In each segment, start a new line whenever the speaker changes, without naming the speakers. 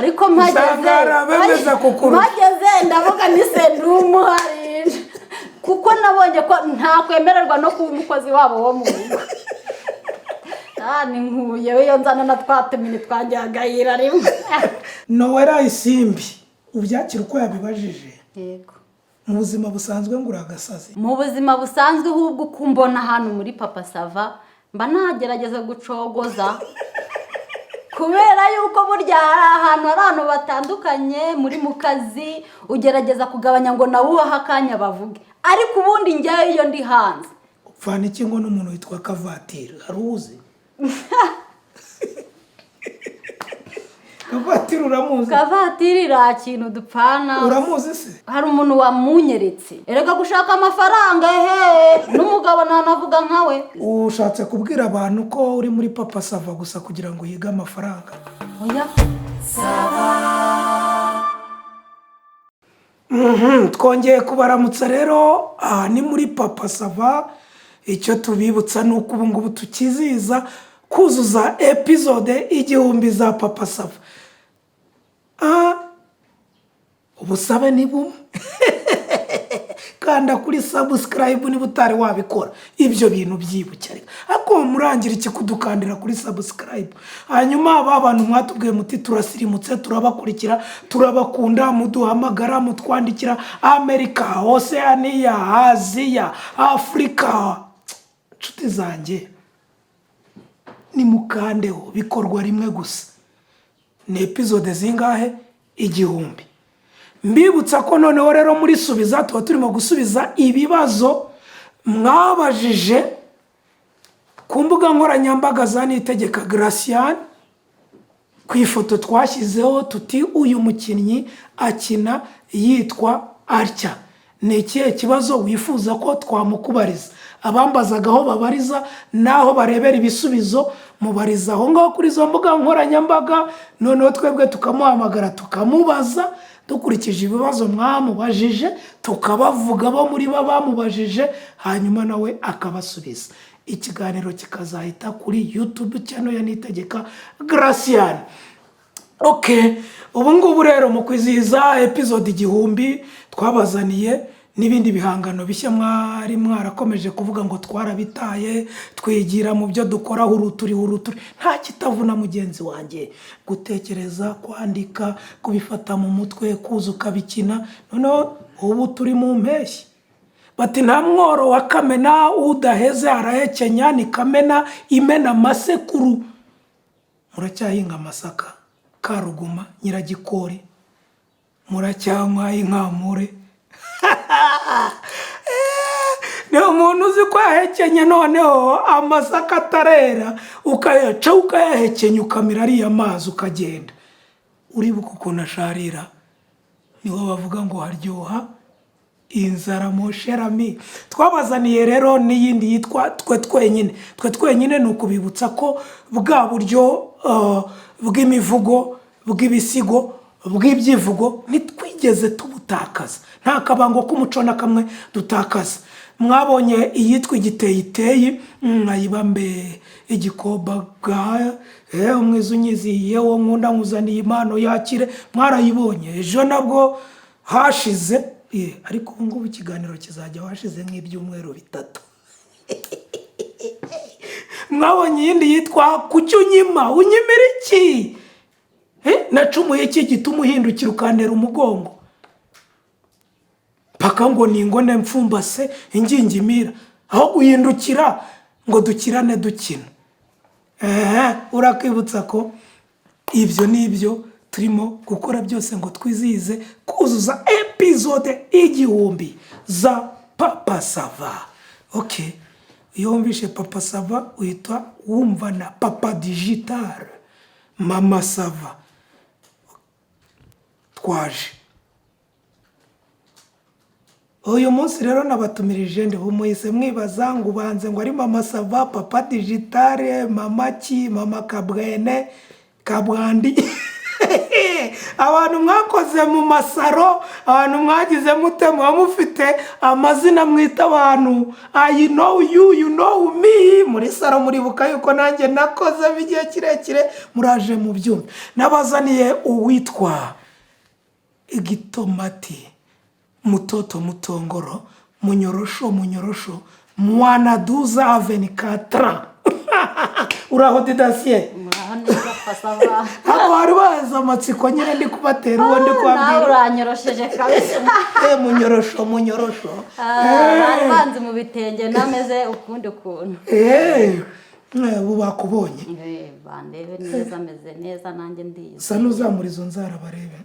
ariko mpageze ndavuga ni sendumu hari kuko nabonye ko nta kwemererwa no kuba umukozi wabo wo mu rugo. Ni nkuye yo nzana na twatumini twanjyagayira rimwe.
Nowera Isimbi ubyakira uko yabibajije.
Yego.
Mu buzima busanzwe ngura agasazi.
Mu buzima busanzwe ahubwo kumbona hano muri Papa Sava mba nagerageza gucogoza kubera yuko burya hari ahantu batandukanye muri mu kazi ugerageza kugabanya ngo nawe ubaha akanya bavuge, ariko ubundi njyayo iyo ndi hanze
upfana iki ngo n'umuntu witwa Kavatiri haruzi? Kavatiri uramuzi?
Kavatiri ra kintu dupfana.
Uramuzi se?
Hari umuntu wamunyeretse erega gushaka amafaranga n'umugabo nanavuga nkawe.
Ushatse kubwira abantu ko uri muri Papa Sava gusa kugira ngo yiga amafaranga?
Oya Sava.
Twongeye kubaramutsa rero ni muri Papa Sava. Icyo tubibutsa nuko ubu ngubu tukiziza kuzuza episode igihumbi za Papa Sava. Ubusabe ni bumwe. Kanda kuri subscribe niba utari wabikora ibyo bintu byibukire, ako murangira iki kudukandira kuri subscribe. Hanyuma aba bantu mwatubwiye muti turasirimutse turabakurikira turabakunda muduhamagara mutwandikira Amerika, Oceania, Asia, Afrika. Nshuti zanjye ni mukandeho bikorwa rimwe gusa. Ni episode zingahe? Igihumbi. Mbibutsa ko noneho rero muri subiza tuba turimo gusubiza ibibazo mwabajije ku mbuga nkoranyambaga za Niyitegeka Gracian. Ku ifoto twashyizeho tuti uyu mukinnyi akina yitwa atya. Ni ikihe kibazo wifuza ko twamukubariza? Abambazaga aho babariza naho barebera ibisubizo mubariza aho ngaho kuri izo mbuga nkoranyambaga, noneho twebwe tukamuhamagara tukamubaza dukurikije ibibazo mwamubajije, tukabavuga bo muri bamubajije, hanyuma nawe akabasubiza. Ikiganiro kikazahita kuri YouTube channel ya Niyitegeka Gracian. Ubu ngubu rero mu kwizihiza episode igihumbi twabazaniye n'ibindi bihangano bishya mwari mwarakomeje kuvuga ngo twarabitaye, twigira mu byo dukora huruturi. Nta kitavuna mugenzi wanjye gutekereza, kwandika, kubifata mu mutwe, kuzuka bikina. Noneho ubu turi mu mpeshyi. Bati nta mworo wa kamena udaheze arahekenya, ni kamena imena masekuru. Muracyahinga amasaka, Karuguma, Nyiragikori, muracyanywa inkamure. Ni umuntu uzi ko yahekenya noneho amasaka atarera ukayaca ukayahekenya ukamira ariya mazi ukagenda. Uribuka ukuntu asharira? Niho bavuga ngo haryoha inzara mosherami. Twabazaniye rero n'iyindi yitwa twe twenyine. Ni ukubibutsa ko bwa buryo bw'imivugo, bw'ibisigo, bw'ibyivugo ntitwigeze tubutakaza. Nta kabango k'umuco na kamwe dutakaza. Mwabonye iyitwa igiteyiteyi, nkayibambe igikoba bwa umwiza unyiziye wo nkunda nkuzaniye impano yakire, mwarayibonye. Ejo nabwo hashize, ariko ubu ngubu ikiganiro kizajya hashize nk'ibyumweru 3. Mwabonye iyindi yitwa kucyunyima unyimira iki? Nacumuye iki gituma uhindukira ukantera umugongo? Paka ngo ningone mfumbase ingingimira aho guhindukira ngo dukirane dukina. Urakibutsa ko ibyo nibyo turimo gukora byose ngo twizihize kuzuza episode igihumbi za Papa Sava. Iyo wumvishe Papa Sava uhita wumva na Papa Digital, Mama Sava. Twaje uyu munsi rero nabatumirije ndihumuhise mwibaza ngo ubanze ngo ari Mama Sava, Papa Digital, Mama ki, Mama Kabwene, Kabwandi. abantu mwakoze mu masaro, abantu mwagize mute, muba mufite amazina mwita abantu. I know you, you know me. Muri saro muribuka yuko nanjye nakoze igihe kirekire, muraje mu byumba. Nabazaniye uwitwa Igitomati, Mutoto Mutongoro, Munyorosho, Mwanaduza Avenikatra. Uraho Didasiye? Hano hari baza amatsiko nyine ndi kubatera uwo ndi kubabwira.
Nawe uranyorosheje kabisa.
Munyorosho.
Bari banze mu bitenge nameze ukundi kuntu.
Ubu bakubonye.
Bandebe neza, ameze neza nanjye ndiye.
Sa n'uzamura izo nzara barebe.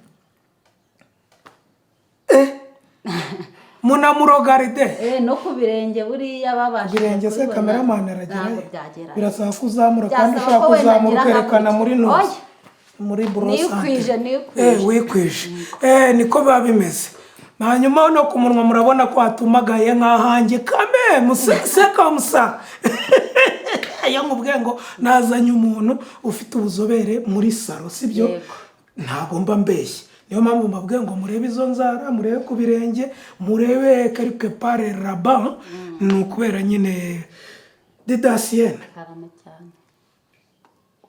Munamurogaride.
No ku birenge buriya babasha.
Birenge se cameraman aragerayo. Birasaba kuzamura kandi
Byasaba
ushaka
ko wenda
kuzamura
ngira
ukerekana muri
Oya.
nose. Muri brosante.
Nikwije.
Wikwije. Niko biba bimeze. Hanyuma no ku munwa murabona ko hatumagaye nk'ahanjye kame museka musa. Aya nkubwiye ngo nazanye umuntu ufite ubuzobere muri saro, sibyo? Ntabwo mba mbeshye. Niyo mpamvu mbabwiye ngo murebe izo nzara, murebe ku birenge, murebe quelque part là-bas. Ni ukubera nyine Didasienne.
Karama cyane.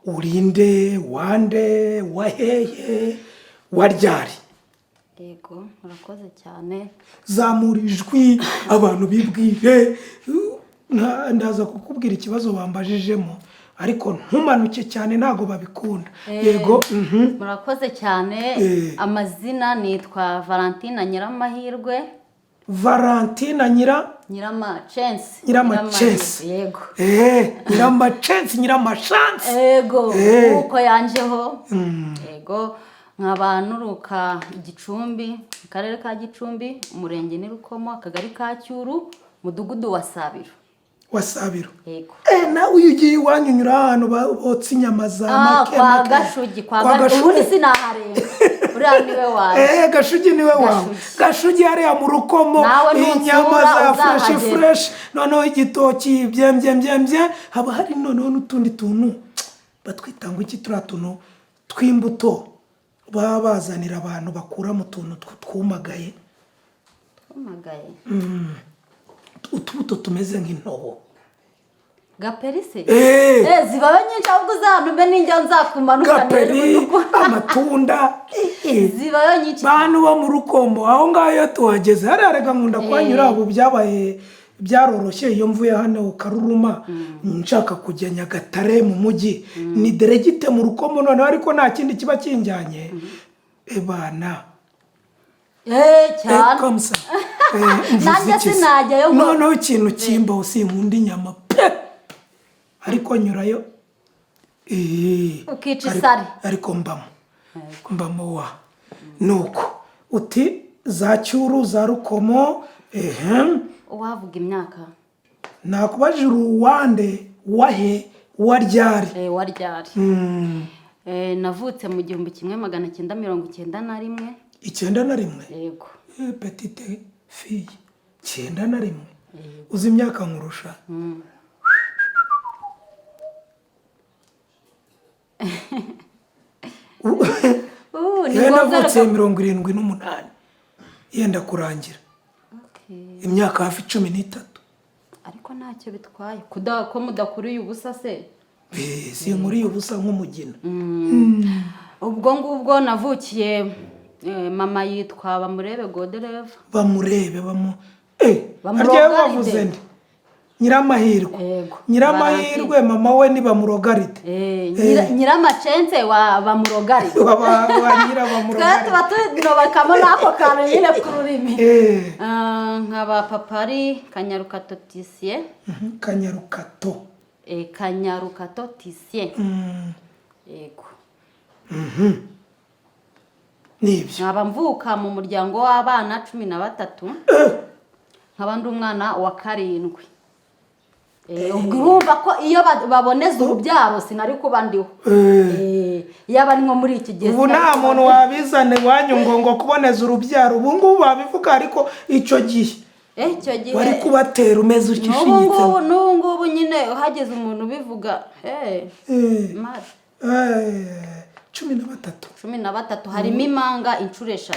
Urinde, wande, wahehe, waryari.
Yego, murakoze cyane.
Zamura ijwi abantu bibwire. Ndaza kukubwira ikibazo bambajijemo, ariko ntumanuke cyane ntago babikunda. Yego.
Murakoze cyane. Amazina nitwa Valentina Nyiramahirwe.
Valentina
Nyiramachance. Yego.
Nyiramachance.
Yego. Uko yanjeho. Yego. Nk'abanturuka Gicumbi, akarere ka Gicumbi, umurenge ni Rukomo, akagari ka Cyuru, mudugudu wa Sabiro.
Yego. Nawe ugiye wanyunyura ahantu botsa inyama za make.
Kwa Gashugi, ubundi sinaharenga. Uriya niwe wawe.
Gashugi niwe wawe. Gashugi hariya mu Rukomo, inyama za fresh. Noneho igitoki byembyembyemye. Haba hari noneho n'utundi tuntu batwita ngo iki turiya tuntu tw'imbuto baba bazanira abantu bakura mu tuntu twumagaye. Utubuto tumeze nk'intobo.
Gaperise? Zibaho nyinshi ahubwo uzantume n'injya nzakumanuka.
Gaperi, amatunda.
Zibaho nyinshi.
Bantu bo mu Rukomo aho ngaho tuhageze hariya rega nkunda kwanyura ubu byabaye byaroroshye iyo mvuye hano Karuruma nshaka kujya Nyagatare mu mujyi ni deregite mu Rukomo noneho ariko nta kindi kiba kinjyanye. Bana.
Cyane.
Komsa.
Nanjye sinajyayo.
Noneho ikintu kimba usinkunda inyama pe. Ariko nyurayo
ukica isari.
Ariko mbamo wa nuko uti za Cyuru za Rukomo.
Wavuga imyaka
nakubajije uwande wahe waryari.
Waryari. Navutse mu 1991.
91?
Yego.
Petite fille. 91. Uzi imyaka nkurusha? Navutse 78. Yenda kurangira. Imyaka hafi 13.
Ariko ntacyo bitwaye. Ko mudakuriye ubusa se?
Si nkuriye ubusa nk'umugina.
Ubwo ngubwo navukiye mama yitwa Bamurebe Godereva.
Bamurebe harya bavuze nde? Nyiramahirwe. Nyiramahirwe mama we ni Bamurogaride.
Nyiramachance wa Bamurogaride.
Wa Nyirabamurogaride.
Tuba tunobakamo nako kantu nyine ku rurimi. Nkaba papari Kanyarukato Tisien.
Kanyarukato.
Kanyarukato Tisien. Yego.
Nibyo.
Nkaba mvuka mu muryango w'abana 13. Nkaba ndi umwana wa 7. Ubwo urumva ko iyo baboneza urubyaro sinari kuba ndiho. Yaba ari nko muri iki gihe.
Ubu nta muntu wabizane wanyu ngo kuboneza urubyaro. Ubu ngubu babivuga ariko icyo gihe.
Icyo gihe.
Wari kubatera umeze ukishinyitse.
N'ubu nyine uhageze umuntu bivuga. 13 harimo impanga inshuro 3.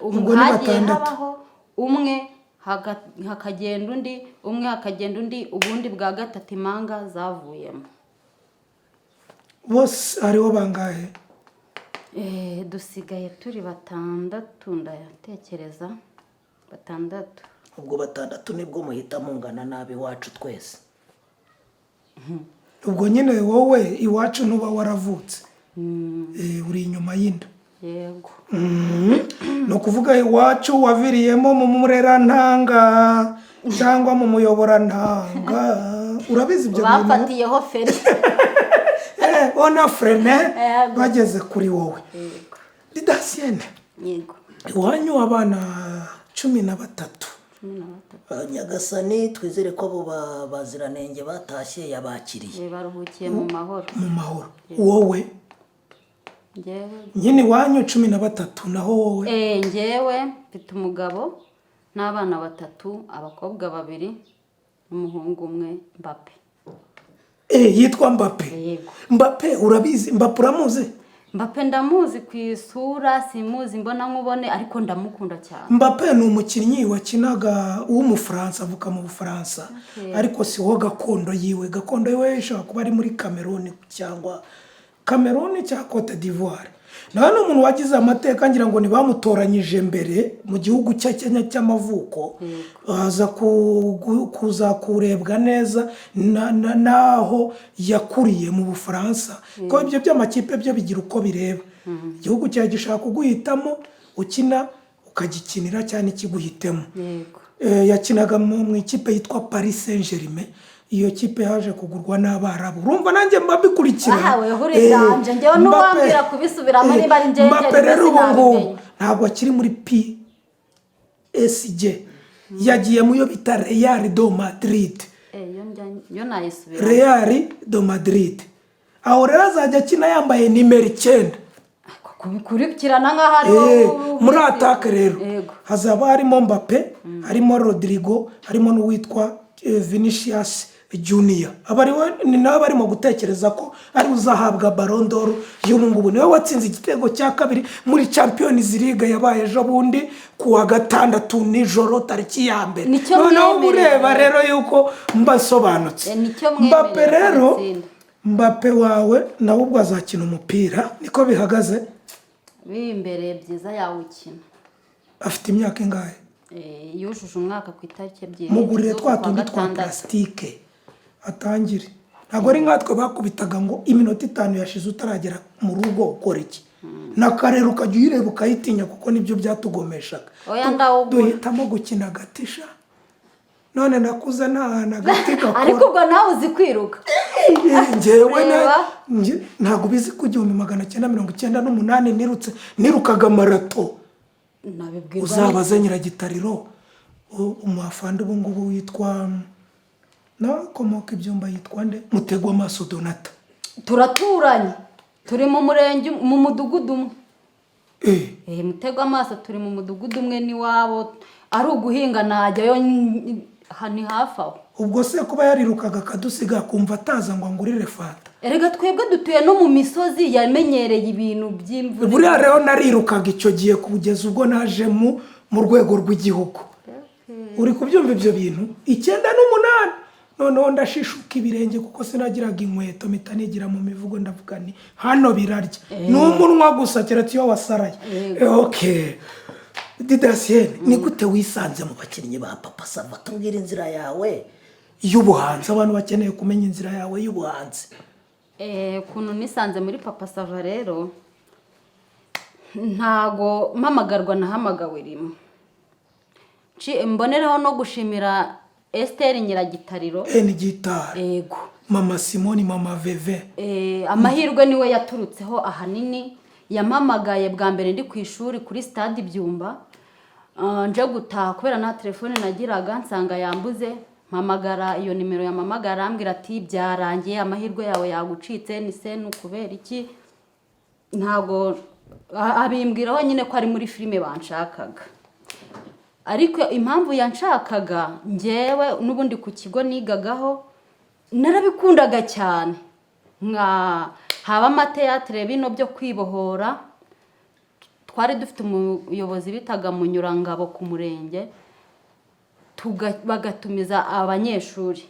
ubwo ni
hagiye
6.
habaho umwe hakagenda undi, umwe hakagenda undi, ubundi bwa gatatu impanga zavuyemo.
Bose hariho bangahe?
Dusigaye turi 6 ndayatekereza 6.
ubwo 6 nibwo muhita mungana nabi wacu twese.
Ubwo nyine wowe iwacu nuba waravutse uri inyuma y'inda.
Yego.
No kuvuga iwacu waviriyemo mu murerantanga cyangwa mu muyoborantanga. Urabizi ibyo bintu
bafatiyeho feri.
Ona frene bageze kuri wowe.
Yego.
Didasiene.
Yego.
Iwanyu abana 13.
Nyagasani twizere ko abo baziranenge batashye yabakiriye.
Baruhukiye mu mahoro.
Mu mahoro. Wowe
Njyewe
nyine iwanyu 13 naho wowe?
Njyewe mfite umugabo n'abana 3, abakobwa 2 n'umuhungu 1 Mbappe.
Yitwa Mbappe.
Yego.
Mbappe urabizi? Mbappe uramuzi?
Mbappe ndamuzi ku isura, simuzi mbona nkubone, ariko ndamukunda cyane.
Mbappe ni umukinnyi wakinaga w'umufaransa, avuka mu Bufaransa. Ariko si wo gakondo yiwe. Gakondo yiwe ishobora kuba ari muri Cameroon cyangwa Cote d'Ivoire. Nawe umuntu wagize amateka ngira ngo nibamutoranyije mbere mu gihugu cya Kenya cy'amavuko. Aza kuza kurebwa neza naho yakuriye mu Bufaransa. Ko ibyo by'amakipe byo bigira uko bireba. Igihugu cya gishaka kuguhitamo ukina ukagikinira cyane ikiguhitemo. Yakinaga mu ikipe yitwa Paris Saint-Germain. Iyo kipe yaje kugurwa n'Abarabu. Urumva nanjye mbabikurikira.
Wewe huridanje njyewe nuwambira kubisubiramo niba ari njye.
Mbappe rero ubu ntabwo akiri muri PSG. Yagiye mu yo bita Real de Madrid.
Yo nayisubira.
Real de Madrid. Aho rero azajya akina yambaye nimero 9.
Kubikurikirana nka hariho
muri atake rero. Hazaba harimo Mbappe, harimo Rodrigo, harimo n'uwitwa Vinicius Junior. Abariwe ni nawe barimo gutekereza ko ari uzahabwa Ballon d'Or y'ubungubu. Niwe watsinze igitego cya 2 muri Champions League yabaye ejo bundi kuwa 6 nijoro tariki ya mbere. Noneho ureba rero yuko mbasobanutse. Mbappe rero Mbappe wawe nawe ubwo azakina umupira niko bihagaze.
Imbere byiza yawukina.
Afite imyaka ingahe?
Yujuje umwaka ku itariki 2.
Mugurire twatundi twa plastike atangire. Ntabwo ari nkatwe bakubitaga ngo iminota 5 yashize utaragera mu rugo ukora iki. Nakarero ukajya uyireba ukayitinya kuko nibyo byatugomeshaga. Duhitamo gukina gatisha. None nakuze nta gati gakora.
Ariko ubwo nawe uzi kwiruka.
Njyewe ntabwo bizi ku 1998 nirukaga marato. Uzabaza nyiragitariro umafande ubu ngubu witwa komoka ibyumba yitwa nde? Mutegwa amaso Donata.
Turaturanye, turi mu murenge mu mudugudu umwe. Mutegwa amaso turi mu mudugudu umwe ni wabo, ari uguhinga najyayo hani hafi aho.
Ubwo se kuba yarirukaga kadusiga kumva ataza ngo angurire fanta.
Erega twebwe dutuye no mu misozi yamenyereye ibintu by'imvura.
Buriya rero narirukaga icyo gihe kugeza ubwo naje mu rwego rw'igihugu. Uri kubyumva ibyo bintu 98 noneho ndashishuka ibirenge kuko sinagiraga inkweto mpita nigira mu mivugo ndavuga ni hano birarya. N'umunwa gusa keretse iyo wasaraye. Didasiene ni gute wisanze mu bakinnyi ba Papa Sava?
Tubwira inzira yawe
y'ubuhanzi, abantu bakeneye kumenya inzira yawe y'ubuhanzi.
Kuntu nisanze muri Papa Sava rero ntago mpamagarwa nahamagawe rimwe. Mboneraho no gushimira Esther Nyiragitariro.
Ni gitari.
Yego.
Mama Simoni, Mama Veve.
Amahirwe niwe yaturutseho ahanini. Yampamagaye bwa mbere ndi ku ishuri kuri stade Byumba. Nje gutaha kubera na telefone nagiraga nsanga yambuze. Mpamagara iyo nimero yamamagara ambwira ati byarangiye amahirwe yawe yagucitse ni se nukubera iki. Ntago abimbwiraho nyine ko ari muri filime banshakaga. Ariko impamvu yanshakaga njyewe nubundi ku kigo nigagaho narabikundaga cyane. haba amateatire bino byo kwibohora. Twari dufite umuyobozi bitaga Munyurangabo ku murenge, bagatumiza abanyeshuri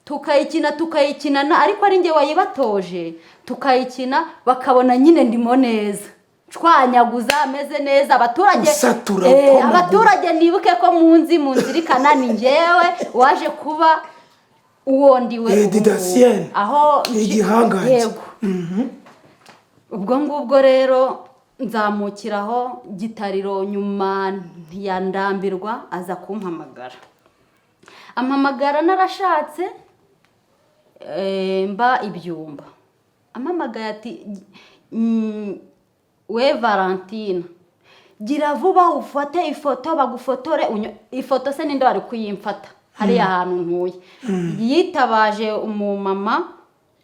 tukayikinana, ariko ari njye wayibatoje, tukayikina bakabona nyine ndimo neza, nshwanyaguza ameze neza, abaturage nibuke ko munzirikana ni njyewe waje kuba uwo ndiwe
aho igihangange.
Ubwo ngubwo rero nzamukiraho Gitariro, nyuma ntiyandambirwa aza ampamagara narashatse mba Ibyumba. Ampamagaye ati we Valentina, gira vuba ufate ifoto bagufotore. Ifoto se ninde wari kuyimfata hariya ahantu ntuye? Yitabaje umumama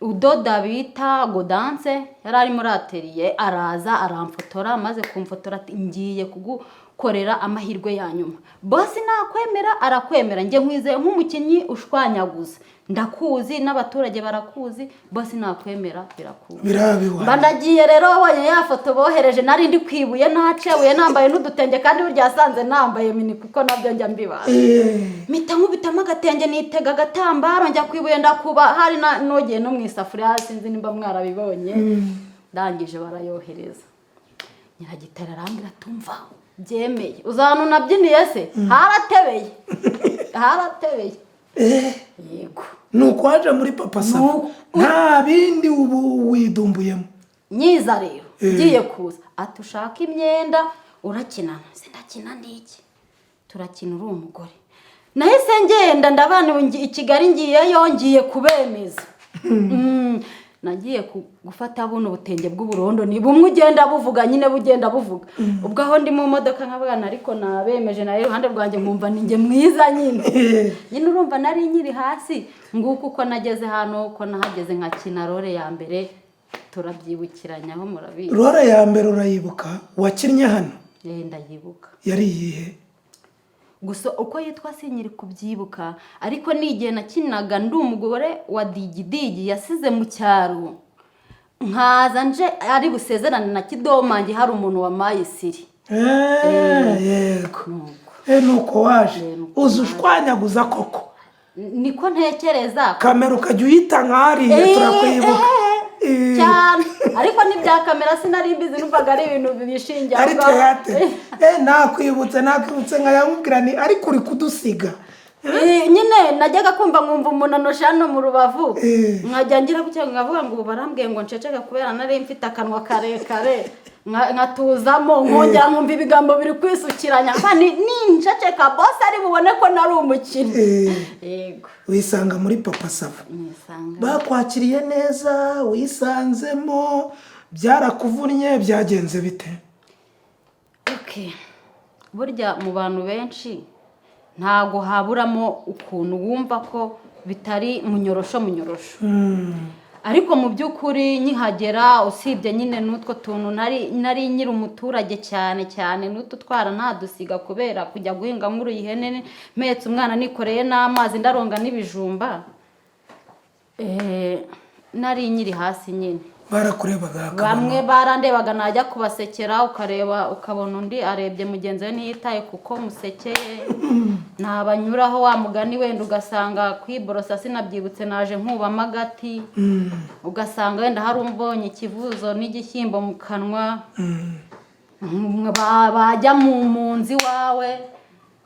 udoda bita Godance, yari ari muri atelier, araza aramfotora, maze kumfotora ati ngiye kugukorera amahirwe ya nyuma. Boss nakwemera arakwemera, njye nkwizeye nk'umukinnyi ushwanyaguza, ndakuzi n'abaturage barakuzi, boss nakwemera birakuzi. Bandagiye rero wabonye ya foto bohereje, nari ndi kwibuye nacebuye nambaye n'udutenge, kandi burya yasanze nambaye mini kuko nabyo njya mbibaza. Mita nkubitamo agatenge nitega agatambaro njya kwibuye, ndakuba hari nogiye no mu isafuriya, sinzi nimba mwarabibonye. Ndangije barayohereza. Nyiragitara arambwira tumva byemeye, uzanu nabyiniye se? Haratebeye. Yego.
Nuko waje muri Papa Sava nta bindi ubu widumbuyemo?
Nyiza rero ngiye kuza ati ushaka imyenda urakinana. Sindakina n'iki, turakina uri umugore. Nahise ngenda ndabana I Kigali, ngiye kubemeza. Nagiye gufata buno butenge bw'uburondo, ni bumwe ugenda buvuga nyine bugenda buvuga. Ubwo aho ndi mu modoka nkabagana, ariko nabemeje na iruhande rwanjye nkumva ninjye mwiza nyine urumva nari nyiri hasi. Nguko uko nageze hano, uko nahageze nkakina role ya mbere, turabyibukiranyaho murabizi.
Role ya mbere urayibuka wakinnye hano?
Ndayibuka.
Yari iyihe?
Gusa uko yitwa sinyiri kubyibuka, ariko nigihe nakinaga ndi umugore wa Digidigi yasize mu cyaro, nkaza nje ari busezerane na Kidomange, hari umuntu wa Mayisiri.
Yego. Nuko waje uzushwanyaguza koko?
Niko ntekereza.
Kamera ukajya uyita nk'ariya turakwibuka
cyane, ariko n'ibya kamera sinari mbizi, numvaga ari ibintu bishingiye
ari teate. Nakwibutse nkayamubwira ni ariko uri kudusiga.
Nyine najyaga kumva nkumva umunanusha hano mu rubavu, nkajya ngira bucyo ngavuga ngo barambwiye ngo nceceke kubera nari mfite akanwa karekare, nkatuzamo nkongera nkumva ibigambo biri kwisukiranya, ni nceceka boss ari bubone ko nari umukino. Yego.
Wisanga muri Papa Sava? Bakwakiriye neza? Wisanzemo? Byarakuvunnye? Byagenze bite?
Burya mu bantu benshi ntago haburamo ukuntu wumva ko bitari munyorosho. Ariko mu by'ukuri nkihagera, usibye nyine n'utwo tuntu nari nyiri umuturage cyane n'ututwara ntadusiga kubera kujya guhinga muri ihene, mpetse umwana nikoreye n'amazi ndaronga n'ibijumba. Nari nyiri hasi nyine.
Barakurebaga
bamwe barandebaga, najya kubasekera ukabona undi arebye mugenzi we ntiyitaye kuko musekeye. Nabanyuraho wa mugani wenda ugasanga kwiborosa sinabyibutse, naje nkubamo agati, ugasanga wenda hari umbonye ikivuzo n'igishyimbo mu kanwa. Bajya mu nzi wawe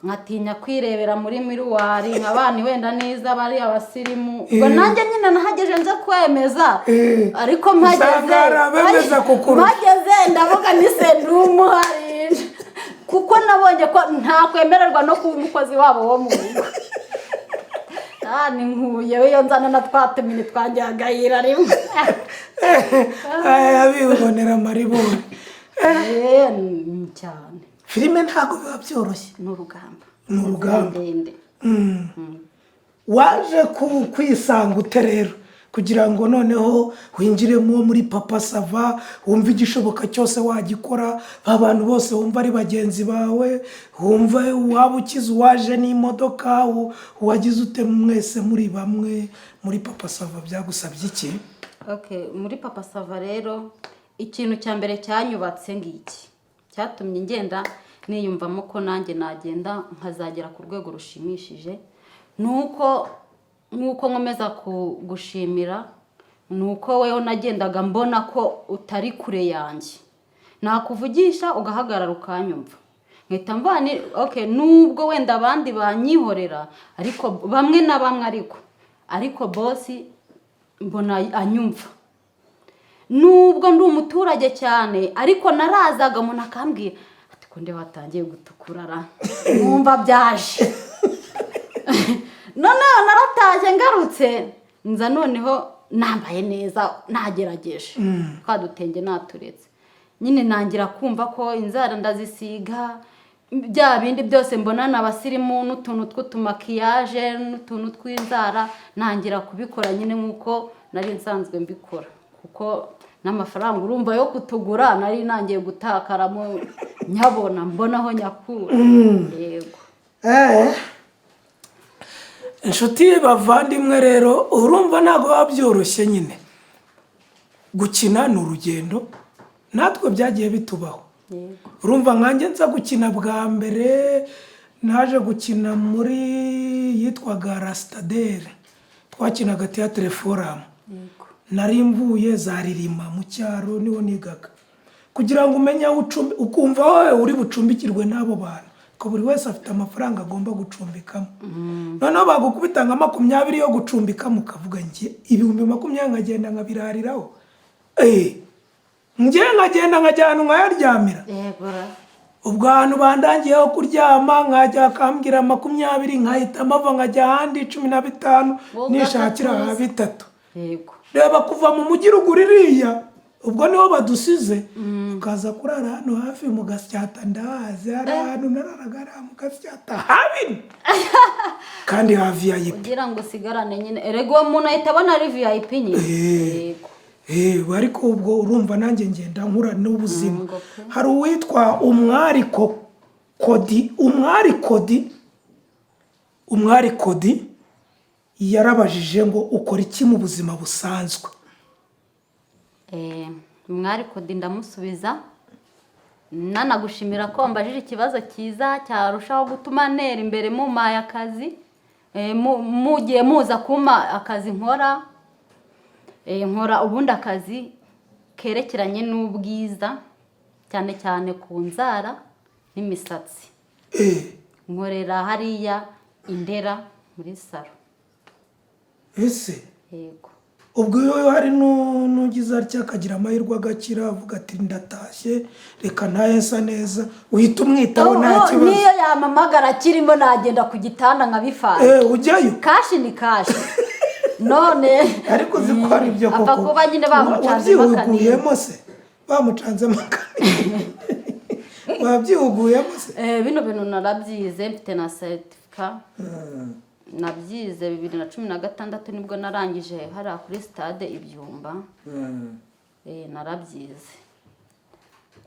nkatinya kwirebera muri miruwari, nk'abana wenda neza bari abasirimu. Ubwo nanjye nyine nahageje nze kwemeza, ariko mpageze ndavuga ni sendumuharije, kuko nabonye ko ntakwemererwa no kuba umukozi wabo wo mu rugo. Ni nkuye iyo nzana na twatumini twanjye agahira rimwe.
Abibonera amaribori
cyane.
Filime ntago biba byoroshye,
ni urugamba ndende.
Waje kwisanga ute rero kugira ngo noneho winjiremo muri Papa Sava, wumva igishoboka cyose wagikora, abantu bose wumva ari bagenzi bawe, wumva waba ukize waje n'imodoka, wagize ute mwese muri bamwe muri Papa Sava? Byagusabye iki?
Okay, muri papa sava rero ikintu cya mbere cyanyubatse ngiki cyatumye ngenda niyumvamo ko nanjye nagenda nkazagera ku rwego rushimishije nuko nkuko nkomeza kugushimira nuko wewe nagendaga mbona ko utari kure yanjye nakuvugisha ugahagarara ukanyumva nkita mvani okay nubwo wenda abandi banyihorera ariko bamwe na bamwe ariko boss mbona anyumva nubwo ndi umuturage cyane ariko narazaga umuntu akambwira ati ko nde watangiye gutukurara numva byaje noneho narataje ngarutse nza noneho nambaye neza nagerageje twadutenge naturetse nyine nangira kumva ko inzara ndazisiga bya bindi byose mbona n'abasirimu n'utuntu tw'utumakiyaje n'utuntu tw'inzara nangira kubikora nyine nkuko nari nsanzwe mbikora kuko n'amafaranga urumva yo kutugura nari nangiye gutakaramo nyabona mbonaho nyakura yego
inshuti bavandimwe rero urumva ntabwo wabyoroshye nyine gukina ni urugendo natwe byagiye bitubaho urumva nkanjye nza gukina bwa mbere naje gukina muri yitwaga rasitadere twakinaga teyatere foramu nari mvuye zaririma mu cyaro niho nigaga kugira ngo umenye aho ukumva wowe uri bucumbikirwe n'abo bantu ko buri wese afite amafaranga agomba gucumbikamo noneho bagukubita nka 20 yo gucumbikamo ukavuga njye 20,000 nkagenda nkabirariraho njye nkagenda nkajyana nkayaryamira ubwo ahantu bandangiyeho kuryama nkajya akambwira 20 nkahita mpava nkajya ahandi 15 nishakira ha 3 reba kuva mu mujyi ruguru iriya ubwo niho badusize ukaza kurara hano hafi mu Gasyata ndahazi hari ahantu nararagara mu Gasyata habi kandi ha VIP
kugira ngo sigarane nyine erego umuntu ahita abona ari VIP nyine yego
ariko ubwo urumva nanjye ngenda nkura n'ubuzima hari uwitwa umwari kodi yarabajije ngo ukora iki mu buzima busanzwe
umwari kodi ndamusubiza nanagushimira ko mbajije ikibazo cyiza cyarushaho gutuma ntera imbere mu maya akazi mugiye muza kuma akazi nkora ubundi akazi kerekeranye n'ubwiza cyane cyane ku nzara n'imisatsi nkorera hariya Indera muri salo
ese
yego
ubwo iyo hari n'ugize atya akagira amahirwe agakira avuga ati ndatashye reka ntayensa neza uhita umwitaho nta kibazo
niyo yamamagara kirimo nagenda ku gitanda nkabifana
ujyayo
kashi ni kashi none
ariko zikwara ibyo koko
apfa kuba nyine bamucanze
babyihuguyemo se bamucanze makani babyihuguyemo se
bino bintu narabyize mfite na certificate nabyize 2016 nibwo narangije hariya kuri stade Ibyumba narabyize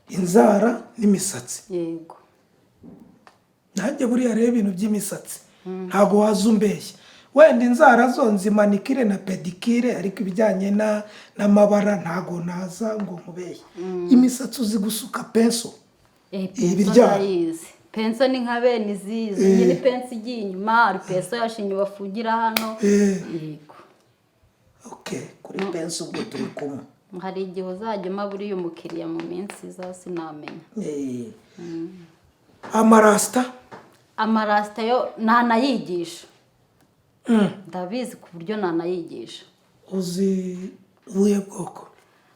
inzara n'imisatsi
yego
nanjye buriya rero ibintu by'imisatsi ntago wazumbeshye wenda inzara zo nzimanikire na pedikire ariko ibijyanye n'amabara ntago naza ngo nkubeshye imisatsi uzi gusuka penso
ibiryayize penso ni nka bene izizi nyine penso igiye inyuma hari penso yashinye bafungira hano yego
kuri penso ubwo turi kumwe
hari igihe uzajya buriya umukiriya mu minsi iza sinamenya amarasita yo ntanayigisha ndabizi ku buryo ntanayigisha
uzi ubuhe bwoko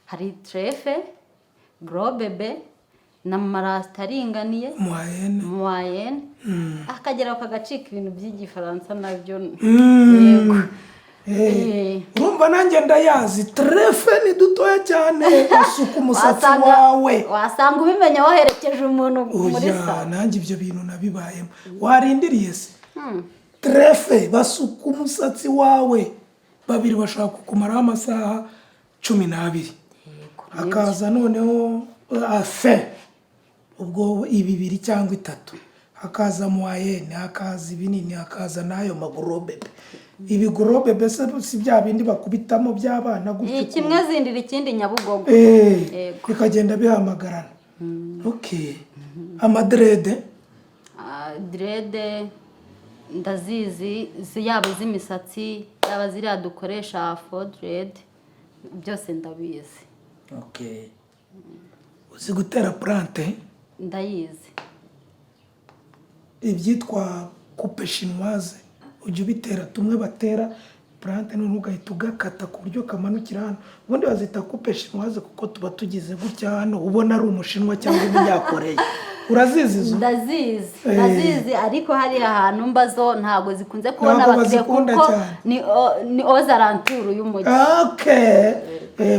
hari trefe grobebe n'amarasita aringaniye muwayene akagera kagacika ibintu by'igifaransa nabyo yego
urumva nanjye ndayazi trefe ni dutoya cyane basuka umusatsi wawe
wasanga ubimenya waherekeje umuntu muri salo
nanjye ibyo bintu nabibayemo warindiriye se trefe basuka umusatsi wawe babiri bashaka kukumaraho amasaha 12 hakaza noneho afe ubwo 2 cyangwa 3 hakaza muwayene, hakaza ibinini, hakaza n'ayo magorobebe. Ibi gorobebe si bya bindi bakubitamo by'abana gutyo.
Kimwe zindira ikindi Nyabugogo.
Bikagenda bihamagarana. Okay. Amadrede?
Drede ndazizi, yaba iz'imisatsi, yaba ziriya dukoresha afro dread, byose ndabizi.
Okay.
Uzi gutera plante?
Ndayizi.
Ibyitwa coupe chinoise ujya ubitera, tumwe batera plante none ugahita ugakata ku buryo kamanukira hano. Ubundi bazita coupe chinoise kuko tuba tugize gutya hano ubona ari umushinwa cyangwa umunyakoreya. Urazizi zo?
Ndazizi ariko hari ahantu mbazo ntago zikunze kubona abakiriya kuko ni ozaranturu y'umujyi.
Okay.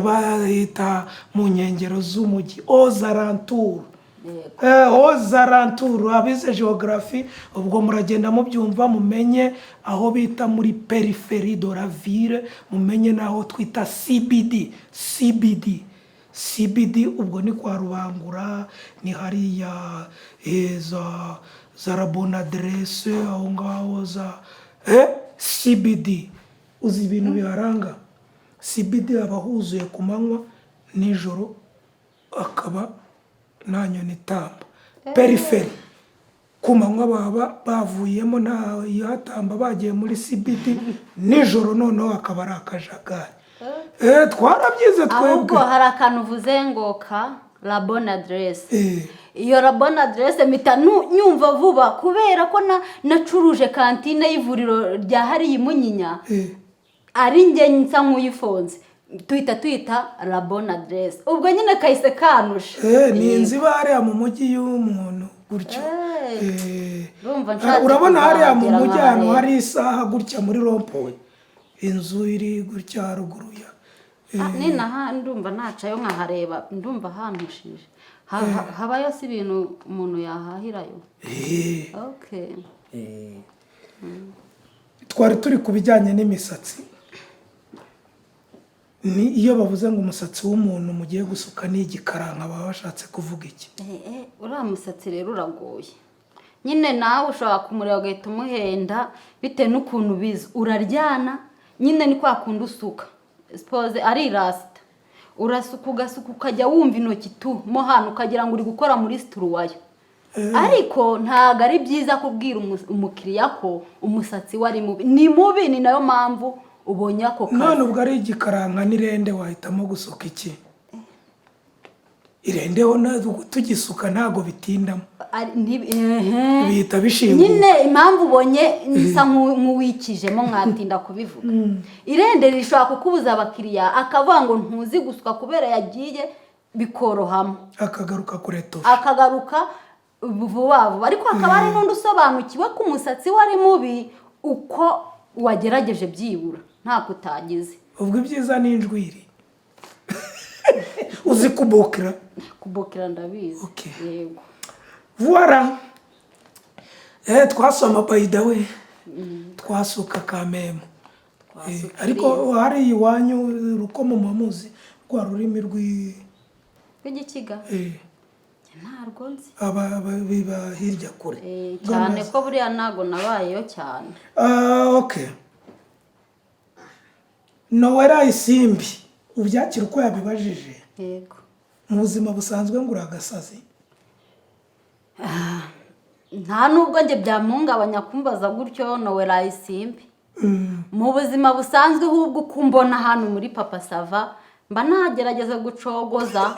Bahita mu nkengero z'umujyi ozaranturu. Ozaranturu abize geography ubwo muragenda mubyumva mumenye aho bita muri peripherie de la ville, mumenye naho twita CBD ubwo ni kwa Rubangura, ni hariya za la bonne adresse aho ngaho za CBD. Uzi ibintu biharanga CBD aba huzuye ku manywa, nijoro akaba nta nyoni itamba. Peripherie ku manywa baba bavuyemo nta yatamba bagiye muri CBD, nijoro noneho akaba ari akajagari. Twarabyize twebwe.
Ahubwo hari akantu uvuze ngo la bonne adresse. Iyo la bonne adresse mpita nyumva vuba kubera ko nacuruje kantine y'ivuriro rya hariya Munyinya. Ari njye nsa nk'uyifonze. Tuyita la bonne adresse. Ubwo nyine kahise kanusha.
Ni inziba hariya mu mujyi y'umuntu gutyo. Urabona hariya mu mujyi ahantu hari isaha gutya muri rompowe. Inzu iri gutya haruguru ya.
Ninaha ndumva nacayo nkahareba, ndumva hantushije. Habayo si ibintu umuntu yahahirayo. Okay.
Twari turi kubijyanye n'imisatsi. Ni iyo bavuze ngo umusatsi w'umuntu mugiye gusuka ni igikaranka baba bashatse kuvuga iki?
Uriya musatsi rero uragoye. Nyine nawe ushobora kumureba ugahita umuhenda bitewe n'ukuntu biza. Uraryana nyine ni kwa kundi usuka. Suppose ari rasta. Urasuka ugasuka ukajya wumva intoki tu mo hano ukagira ngo uri gukora muri struwayo. Ariko ntago ari byiza kubwira umukiriya ko umusatsi wari mubi. Ni mubi, ni nayo mpamvu ubonye ako kazi.
None ubwo ari igikaranka n'irende wahitamo gusuka iki? Irendeho tugisuka ntago bitindamo. Bihita bishinguka.
Nyine impamvu ubonye nsa nk'uwikijemo mwatinda kubivuga. Irende rishobora kukubuza abakiriya akavuga ngo ntuzi gusuka kubera yagiye bikorohamo.
Akagaruka kuretosha.
Akagaruka vuba. Ariko akaba ari n'undi usobanukiwe ko umusatsi wari mubi uko wagerageje byibura nta kutagize.
Ubwo ibyiza ni injwiri. Uzi kubokera?
Kubokera ndabizi. Yego.
Voilà. Twasoma by the way. Twasuka kamemo. Ariko hari iwanyu rukomo muhamuzi rwa rurimi
rw'igikiga. Ntarwo nzi.
Biba hirya kure.
Cyane ko buriya ntago nabayeyo cyane.
Okay. Nowera Isimbi ubyakira uko yabibajije.
Yego.
Mu buzima busanzwe ngo uragasazi.
Nta nubwo nge byamuhungabanya kumbaza gutyo Nowera Isimbi. Mu buzima busanzwe ahubwo kumbona hano muri Papa Sava mba nagerageza gucogoza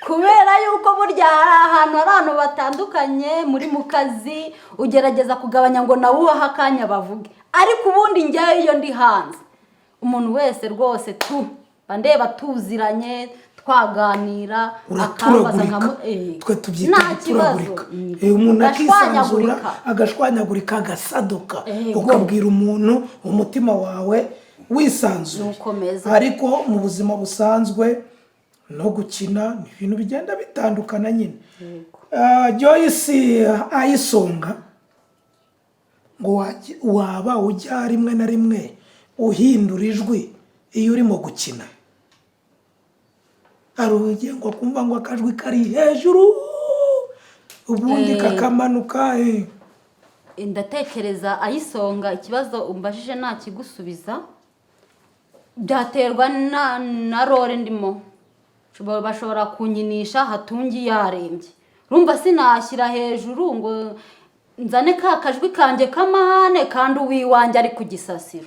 kubera yuko burya hari ahantu batandukanye muri mu kazi ugerageza kugabanya ngo nawe ubaha akanya bavuge. Ariko ubundi njyayo iyo ndi hanze umuntu wese rwose bandeba tuziranye twaganira akambaza
twe tubyita turagurika. Umuntu akisanzura agashwanyagurika agasaduka ukabwira umuntu umutima wawe wisanzuye. Ariko mu buzima busanzwe no gukina ni ibintu bigenda bitandukana nyine. Joyce Ayisonga ngo waba ujya rimwe na rimwe uhindura ijwi iyo urimo gukina. Arugiye ngo kumva ngo akajwi kari hejuru ubundi kakamanuka.
ndatekereza ayisonga ikibazo umbajije nakigusubiza byaterwa na role ndimo. Bashobora kunyinisha hatungi yarembye, urumva sinashyira hejuru ngo nzane ka kajwi kanjye k'amahane kandi uwiwanjye ari ku gisasiro.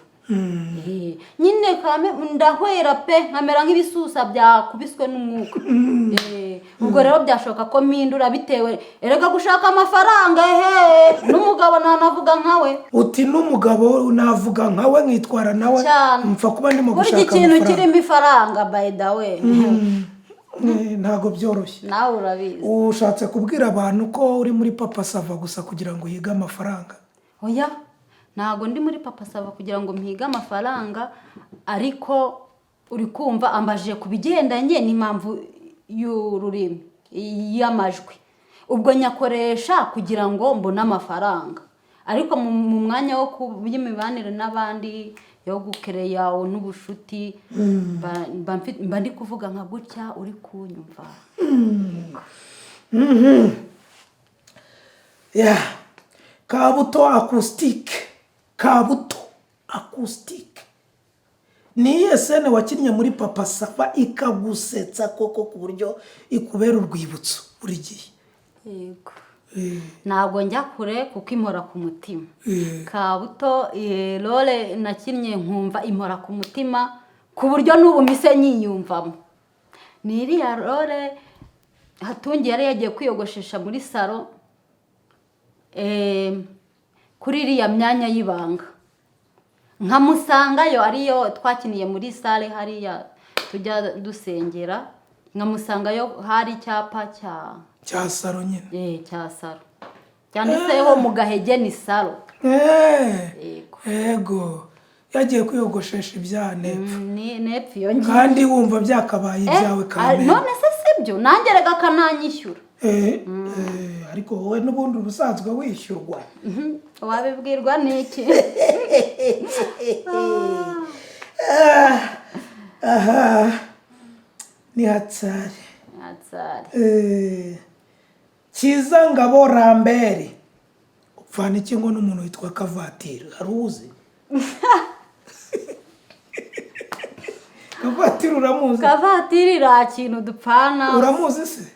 Nyine ndahwera pe nkamera nk'ibisusa byakubiswe n'umwuka. Ubwo rero byashoboka ko mpindura bitewe erega gushaka amafaranga n'umugabo nanavuga nkawe.
Uti n'umugabo navuga nkawe nkitwara nawe mpfa kuba ndimo gushaka
amafaranga. Buri kintu kirimo ifaranga by the way.
Ntago byoroshye.
Nawe urabizi.
Ushatse kubwira abantu ko uri muri Papa Sava gusa kugira ngo yige amafaranga?
Oya, ntago ndi muri Papa Sava kugira ngo mpige amafaranga, ariko uri kumva ambajije kubigendanye n'impamvu y'ururimi y'amajwi. Ubwo nyakoresha kugira ngo mbone amafaranga, ariko mu mwanya wo kubimibanire n'abandi yo gukereya n'ubushuti mba ndi kuvuga nka gutya uri kunyumva.
Kabuto acoustic. Kabuto acoustic ni esene wakinnye muri Papa Sava ikagusetsa koko ku buryo ikubera urwibutso buri gihe?
Yego. Ntabwo njya kure kuko impora ku mutima. Kabuto role nakinnye nkumva impora ku mutima ku buryo n'ubu mise nyiyumvamo. Ni iriya role hatungi yari yagiye kwiyogoshesha muri salo kuri iriya myanya y'ibanga, nkamusangayo ariyo twakiniye muri sale hariya tujya dusengera, nkamusangayo hari icyapa
cya salo nyine.
Cya salo cyanditseho mu Gahege ni salo.
Yego yagiye kwiyogoshesha ibya nepfo.
Ni nepfo yongeye
kandi wumva byakabaye ibyawe kamere.
None se sibyo nanjye rega kananyishyura.
Ariko wowe n'ubundi ubusanzwe wishyurwa.
Wabibwirwa n'iki?
Ni hatsari. Kiza Ngabo Rambere upfana iki ngo n'umuntu witwa Kavatiri aruzi? Kavatiri uramuzi?
Kavatiri ra kintu dupfana.
Uramuzi se?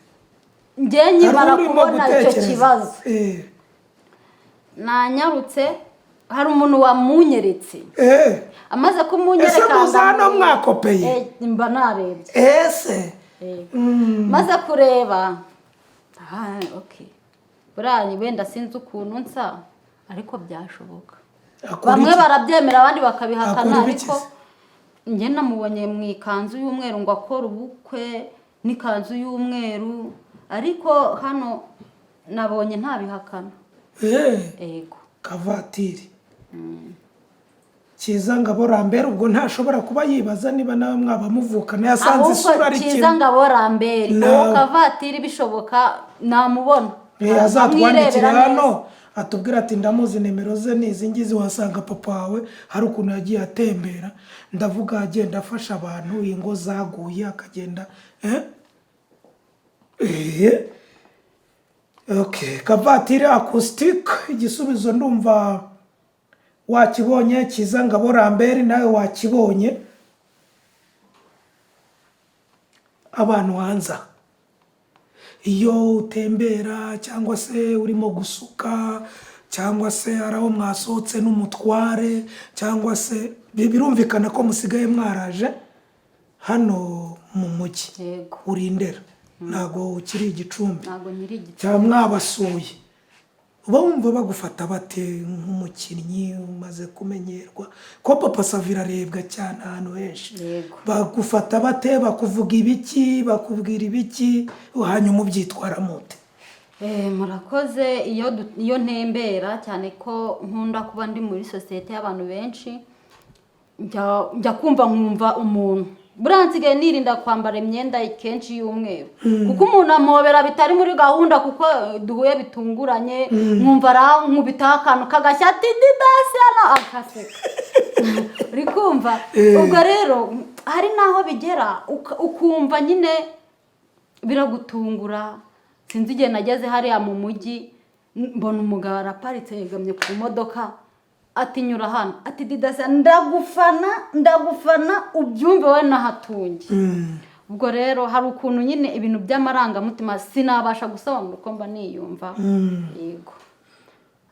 Nge nyibara kubona icyo kibazo. Nanyarutse hari umuntu wamunyeretse. Amaze kumunyereka
ese muzano mwakopeye?
Mba narebye.
Ese
maze kureba okay, burani wenda sinzi ukuntu nsa ariko byashoboka. Bamwe barabyemera abandi bakabihakana, ariko nge namubonye mu ikanzu y'umweru ngo akora ubukwe n'ikanzu y'umweru, ariko hano nabonye ntabihakana. Yego.
Kavatiri. Kiza Ngabo Rambere ubwo ntashobora kuba yibaza niba nawe mwaba muvukana yasanze isura ari kimwe.
Kiza Ngabo Rambere uwo Kavatiri bishoboka namubona.
Azatwandikira hano atubwira ati ndamuzi nimero ze nizi ngizi wasanga papa wawe hari ukuntu yagiye atembera, ndavuga agenda afasha abantu ingo zaguye akagenda Okay, Kavatiri acoustic igisubizo ndumva wakibonye. Kiza Ngabo Rambere nawe wakibonye. Abantu hanza iyo utembera cyangwa se urimo gusuka cyangwa se araho mwasohotse n'umutware cyangwa se birumvikana ko musigaye mwaraje hano mu mujyi urindera, ntago ukiri igicumbi cyangwa mwabasuye. Uba wumva bagufata bate nk'umukinnyi umaze kumenyerwa ko Papa Sava irarebwa cyane ahantu henshi? Bagufata bate, bakuvuga ibiki, bakubwira ibiki, hanyuma ubyitwara mute?
Murakoze. Iyo ntembera cyane ko nkunda kuba ndi muri societe y'abantu benshi, njya kumva nkumva umuntu buransigaye nirinda kwambara imyenda kenshi y'umweru kuko umuntu amobera bitari muri gahunda kuko duhuye bitunguranye, nkumva nkubita akantu kagashyati didasana akaseka rikumva. Ubwo rero hari naho bigera ukumva nyine biragutungura, sinzi igihe nageze hariya mu mujyi mbona umugabo araparitse yegamye ku modoka ati nyura hano ati Didasi ndagufana ubyumve we nahatunge. Ubwo rero hari ukuntu nyine ibintu by'amarangamutima sinabasha gusobanura uko mba niyumva. Yego.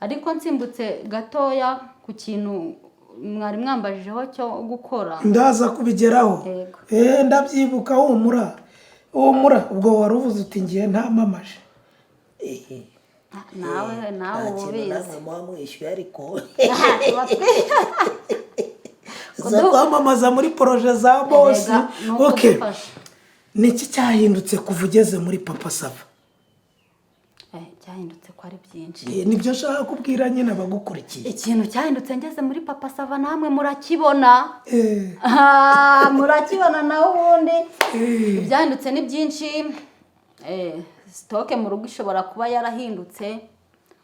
Ariko nsimbutse gatoya ku kintu mwari mwambajijeho cyo gukora
ndaza kubigeraho. Ndabyibuka humura ubwo wari uvuze uti ngiye ntamamaje.
nawe ubizi
namwe mwamwishyuye ariko
zo kwamamaza muri projet za boss. Okay, niki cyahindutse kuva ugeze muri Papa Sava?
cyahindutse ko ari byinshi.
Nibyo nshaka kubwira nyine abagukurikiye.
Ikintu cyahindutse ngeze muri Papa Sava namwe murakibona. Murakibona naho ubundi. Ibyahindutse ni byinshi. Stoke mu rugo ishobora kuba yarahindutse,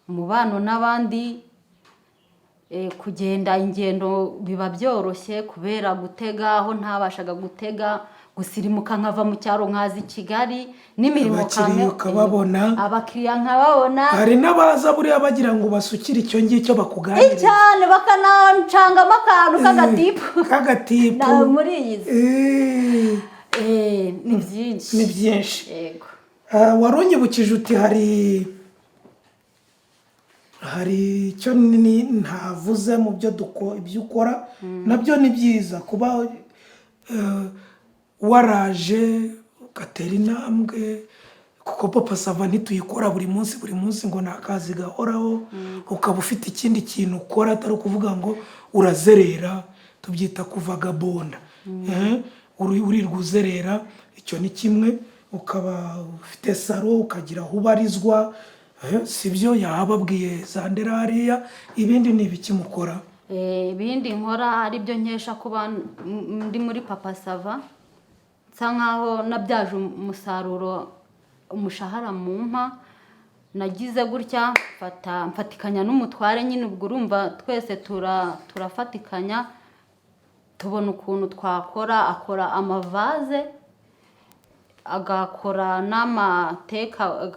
umubano n'abandi, kugenda ingendo biba byoroshye kubera gutega aho ntabashaga gutega, gusirimuka nkava mu cyaro nkazi Kigali n'imirimo abakiriya nkababona.
Hari n'abaza buriya bagira ngo basukire icyo ngicyo bakuganiriza
cyane bakanancangamo akantu k'agatipu muri iyi ni byinshi. Yego.
Waronyibukije uti hari icyo ntavuze mu byo ibyo ukora nabyo ni byiza kuba waraje ugatera intambwe kuko Papa Sava ntituyikora buri munsi ngo ni akazi gahoraho. Ukaba ufite ikindi kintu ukora atari ukuvuga ngo urazerera, tubyita kuvagabonda. Urirwa uzerera, icyo ni kimwe. Ukaba ufite saro ukagira aho ubarizwa, sibyo yahababwiye zandera hariya. Ibindi ni ibiki mukora?
Ibindi nkora ari byo nkesha kuba ndi muri Papa Sava, nsa nkaho nabyaje umusaruro umushahara mu mpa. Nagize gutya mfatikanya n'umutware nyine, ubwo urumva twese turafatikanya tubona ukuntu twakora. Akora amavaze, agakora n'amateka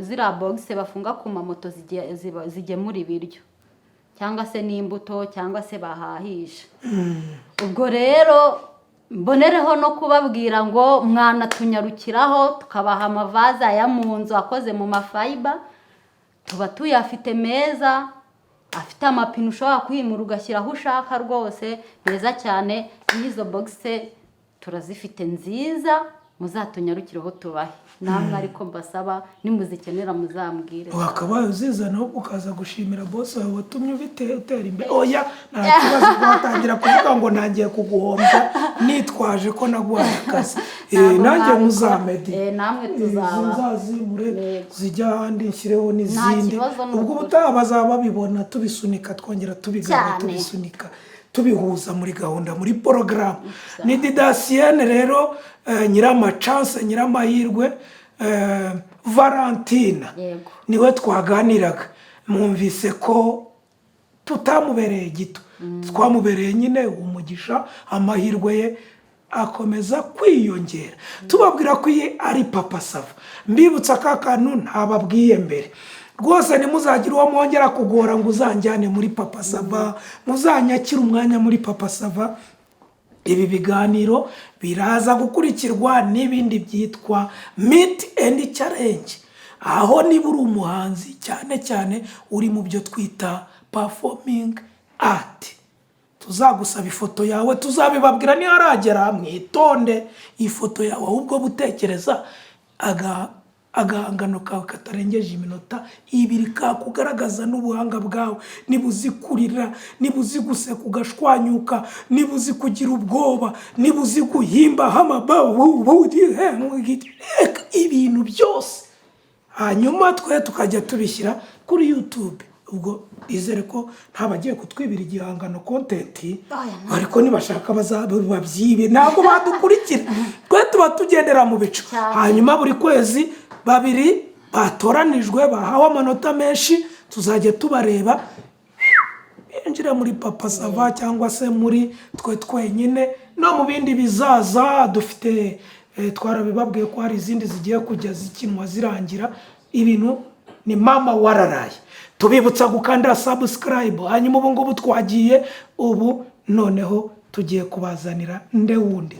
ziriya bogisi bafunga ku mamoto zigemura ibiryo cyangwa se n'imbuto cyangwa se bahahisha. Ubwo rero mbonereho no kubabwira ngo mwanatunyarukiraho tukabaha amavaze aya mu nzu akoze mu mafiber, tuba tuyafite meza, afite amapine ushobora kwimura ugashyira aho ushaka rwose meza cyane. N'izo bogisi turazifite nziza, muzatunyarukiraho tubahe namwe. Ariko mbasaba nimuzikenera muzambwire.
Wakabaye uzizana ukaza gushimira boss wawe watumye utera imbere. Oya nta kibazo watangira kuvuga ngo ntangiye kuguhombya nitwaje ko naguhaye akazi. Nanjye muzamedi
namwe tuzaba
zazimure zijya ahandi nshyireho n'izindi. Ubwo ubutaha bazaba babibona tubisunika twongera tubigana tubisunika tubihuza muri gahunda muri porogaramu. Ni Didasienne rero nyiramachance nyiramahirwe Valentina niwe twaganiraga. Mwumvise ko tutamubereye gito, twamubereye nyine umugisha. Amahirwe ye akomeza kwiyongera. Tubabwira ko ari Papa Sava. Mbibutsa ka kantu ntababwiye mbere rwose, ntimuzagira uwo mwongera kugora ngo uzanjyane muri Papa Sava, muzanyakira umwanya muri Papa Sava. Ibi biganiro biraza gukurikirwa n'ibindi byitwa Meet and Challenge, aho niba uri umuhanzi cyane uri mu byo twita performing art, tuzagusaba ifoto yawe, tuzabibabwira niharagera. Mwitonde ifoto yawe ahubwo butekereza agahangano kawe katarengeje iminota 2 kakugaragaza n'ubuhanga bwawe. Niba uzi kurira, niba uzi guseka ugashwanyuka, niba uzi kugira ubwoba, niba uzi guhimba ibintu byose, hanyuma twe tukajya tubishyira kuri YouTube. Ubwo izere ko ntabagiye kutwibira igihangano content, ariko nibashaka bazabyibe ntabwo badukurikira. Twe tuba tugendera mu bicu. Hanyuma buri kwezi 2 batoranijwe bahawe amanota menshi tuzajya tubareba binjira muri Papa Sava cyangwa se muri twe twenyine no mu bindi bizaza. Dufite twarabibabwiye ko hari izindi zigiye kujya zikinwa zirangira. Ibintu ni mama wararaye. Tubibutsa gukanda subscribe, hanyuma ubu ngubu twagiye, ubu noneho tugiye kubazanira nde wundi.